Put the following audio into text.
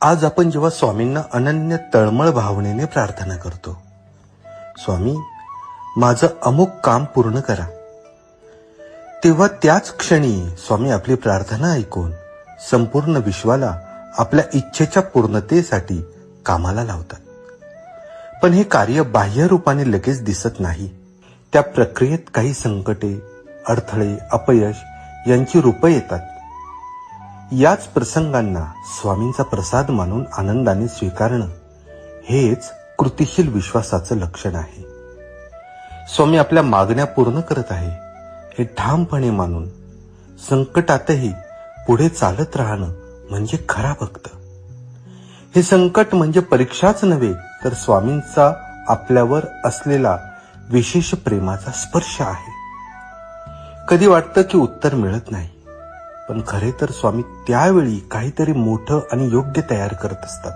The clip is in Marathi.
आज आपण जेव्हा स्वामींना अनन्य तळमळ भावनेने प्रार्थना करतो, स्वामी माझं अमुक काम पूर्ण करा, तेव्हा त्याच क्षणी स्वामी आपली प्रार्थना ऐकून संपूर्ण विश्वाला आपल्या इच्छेच्या पूर्णतेसाठी कामाला लावतात. पण हे कार्य बाह्य रूपाने लगेच दिसत नाही. त्या प्रक्रियेत काही संकटे, अडथळे, अपयश यांची रूपं येतात. याच प्रसंगांना स्वामींचा प्रसाद मानून आनंदाने स्वीकारणं हेच कृतिशील विश्वासाचं लक्षण आहे. स्वामी आपल्या मागण्या पूर्ण करत आहे हे ठामपणे मानून संकटातही पुढे चालत राहणं म्हणजे खरा भक्त. हे संकट म्हणजे परीक्षाच नव्हे, तर स्वामींचा आपल्यावर असलेला विशेष प्रेमाचा स्पर्श आहे. कधी वाटतं की उत्तर मिळत नाही, पण खरे तर स्वामी त्यावेळी काहीतरी मोठं आणि योग्य तयार करत असतात.